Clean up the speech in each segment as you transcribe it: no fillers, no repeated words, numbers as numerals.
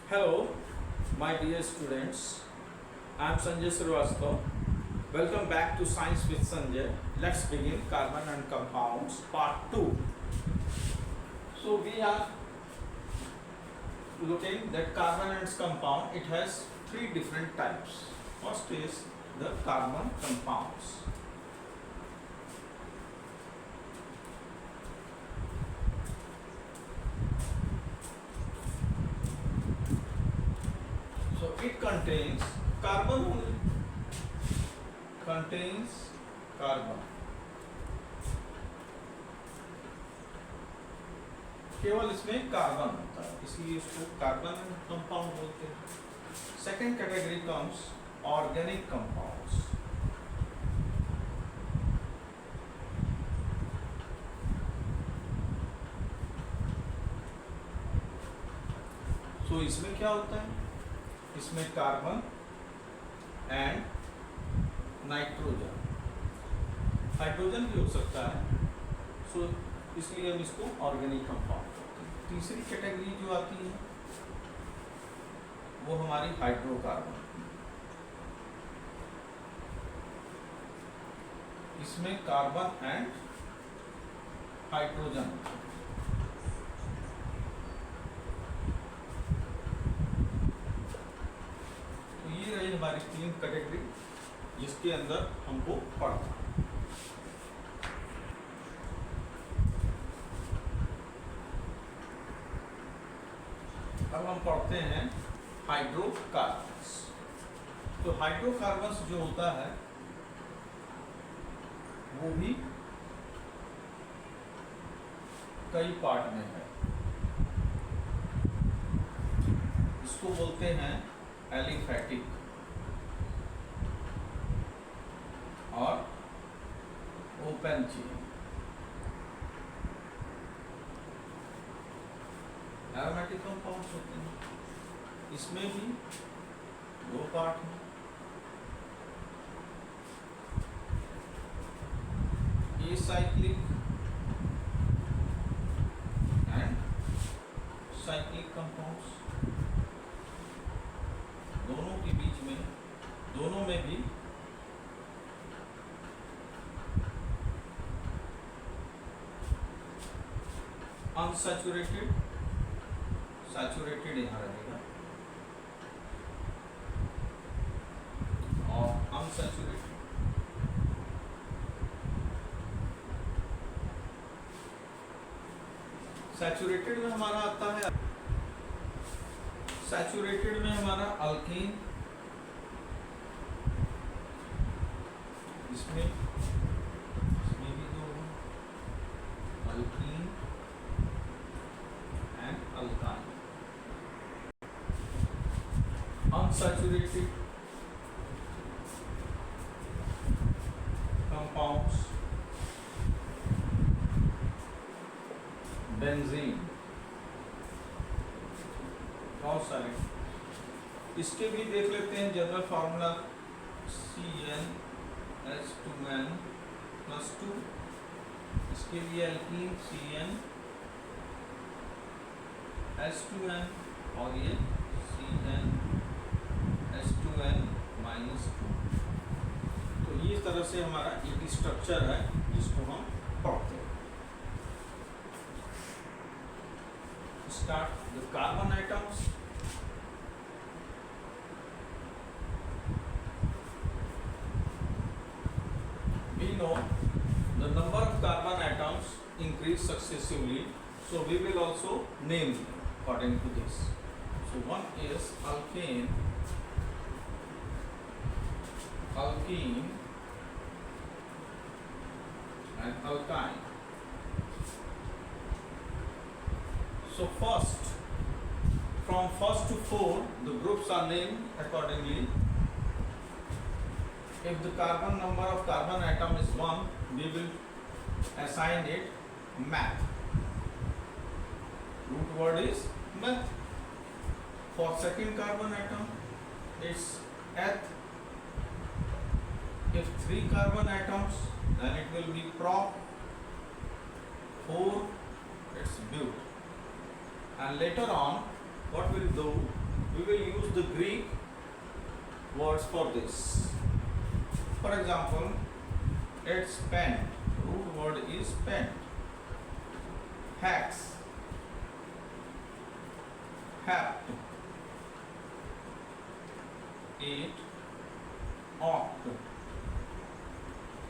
Hello, my dear students. I am Sanjay Srivastava. Welcome back to Science with Sanjay. Let's begin carbon and compounds part 2. So we are looking that carbon and compound, it has three different types. First is the carbon compounds. So it contains carbon only, contains carbon, केवल इसमें carbon होता है, इसलिए इसको carbon compound बोलते हैं. Second category comes organic compounds. तो इसमें क्या होता है, इसमें कार्बन एंड नाइट्रोजन, हाइड्रोजन भी हो सकता है. सो इसलिए हम इसको ऑर्गेनिक कंपाउंड कहते हैं. तीसरी कैटेगरी जो आती है वो हमारी हाइड्रोकार्बन. इसमें कार्बन एंड हाइड्रोजन. तो ये रही हमारी तीन कैटेगरी जिसके अंदर हमको पढ़ना है. अब हम पढ़ते हैं हाइड्रोकार्बन्स. तो हाइड्रोकार्बन्स जो होता है वो भी कई पार्ट में है. इसको बोलते हैं एलिफैटिक और ओपन चेन. एरोमेटिक कंपाउंड्स होते हैं, इसमें भी दो पार्ट हैं. Acyclic and cyclic compounds. दोनों के बीच में, दोनों में भी अनसैचुरेटेड, सैचुरेटेड यहाँ रहेगा और अनसैचुरेटेड. सैचुरेटेड में हमारा आता है, सैचुरेटेड में हमारा अल्कीन, इसमें भी दो है, alkyne and alkyne. Unsaturated compounds, benzene, बहुत सारे. इसके भी देख लेते हैं जनरल फार्मूला. CnH2n+2. इसके लिए एल्कीन CnH2n और ये CnH2n-2. तो ये तरह से हमारा एक स्ट्रक्चर है जिसको हम पढ़ते हैं. Start the carbon atoms. We know the number of carbon atoms increase successively, so we will also name them according to this. So one is alkane, and alkyne. So first, from first to four, the groups are named accordingly. If the carbon number of carbon atom is 1, we will assign it meth. Root word is meth. For second carbon atom, it's eth. If 3 carbon atoms, then it will be prop. 4, it's but. And later on, what we'll do, we will use the Greek words for this. For example, it's pent. Root word is pent. Hex, hept, 8, oct,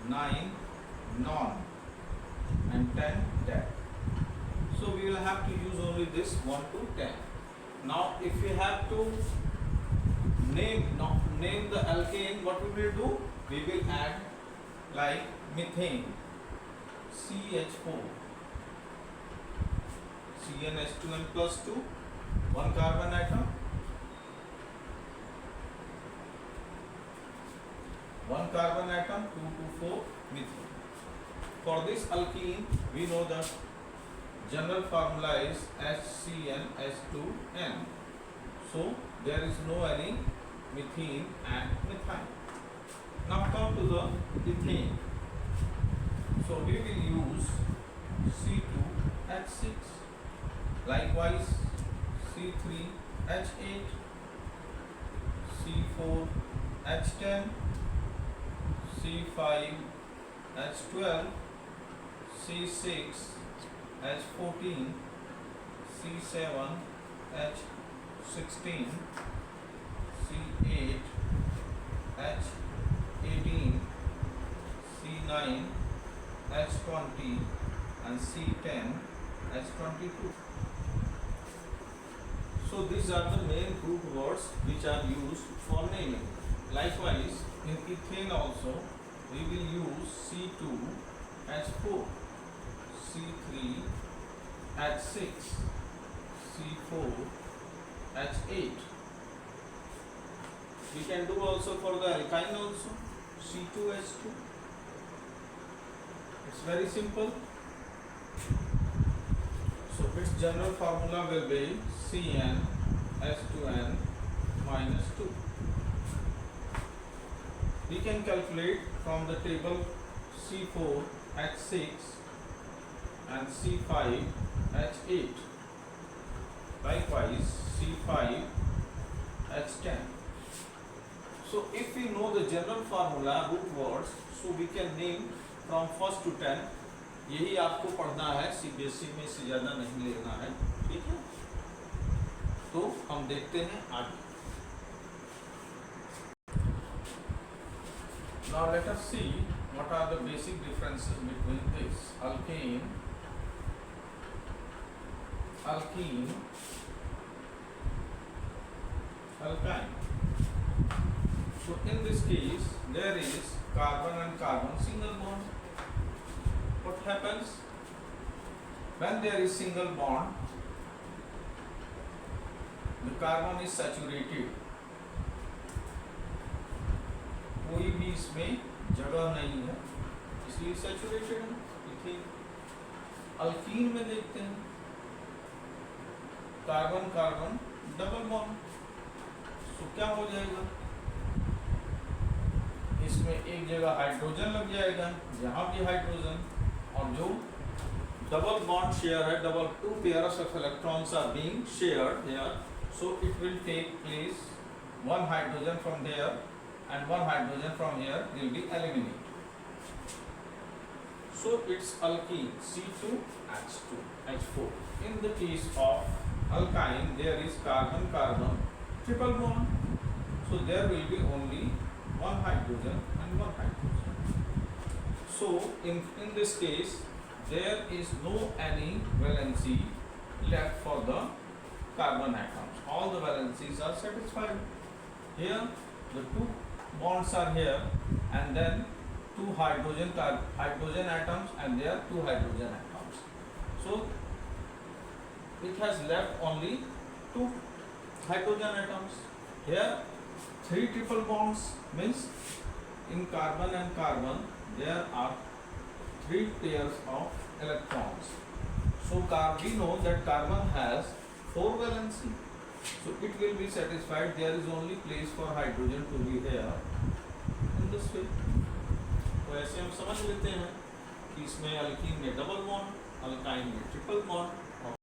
9, non, and 10, dat. So we will have to use only this 1 to 10. Now if we have to name the alkane, what we will do? We will add like methane, CH4, CnH2n plus 2, 1 carbon atom, 1 carbon atom, 2 to 4 methane. For this alkene, we know the general formula is HCnH2n. So there is no any methane and methyl. Now come to the ethane. So we will use C2H6, likewise C3H8, C4H10, C5H12, C6H14, C7H16, C8H18, C9H20, and C10H22. So these are the main root words which are used for naming. Likewise, in ethane also, we will use C2H4, C3H6, C4H8. We can do also for the alkyne also, C2H2. It's very simple. So its general formula will be CnH2n minus 2. We can calculate from the table C4H6 and C5H8. Likewise C5H10. So if we know the general formula root words, so we can name from 1st to 10. यही आपको पढ़ना है, CBSE में से ज़्यादा नहीं लेना है, ठीक है? तो हम देखते हैं आगे. Now let us see what are the basic differences between this alkane, alkyne. So in this case, there is carbon and carbon single bond. What happens when there is single bond? The carbon is saturated. कोई भी इसमें जगह नहीं है, इसलिए saturated है. ठीक. Alkyne में देखते हैं कार्बन कार्बन डबल बॉन्ड. तो क्या हो जाएगा? इसमें एक जगह हाइड्रोजन लग जाएगा, यहाँ भी हाइड्रोजन, और जो डबल बॉन्ड शेयर है, double 2 pairs of electrons are being shared here, so it will take place 1 hydrogen from there and 1 hydrogen from here will be eliminated. So it's alkene C2H4. In the case of alkyne, there is carbon carbon triple bond, so there will be only 1 hydrogen and 1 hydrogen. So in this case, there is no any valency left for the carbon atoms. All the valencies are satisfied. Here the 2 bonds are here, and then 2 hydrogen atoms, and there 2 hydrogen atoms. So it has left only 2 hydrogen atoms. Here 3 triple bonds, means in carbon and carbon there are 3 pairs of electrons. So we know that carbon has 4 valency, so it will be satisfied. There is only place for hydrogen to be here in this way. तो ऐसे हम समझ लेते हैं कि इसमें alkyne में double bond, alkyne में ट्रिपल बॉन्ड,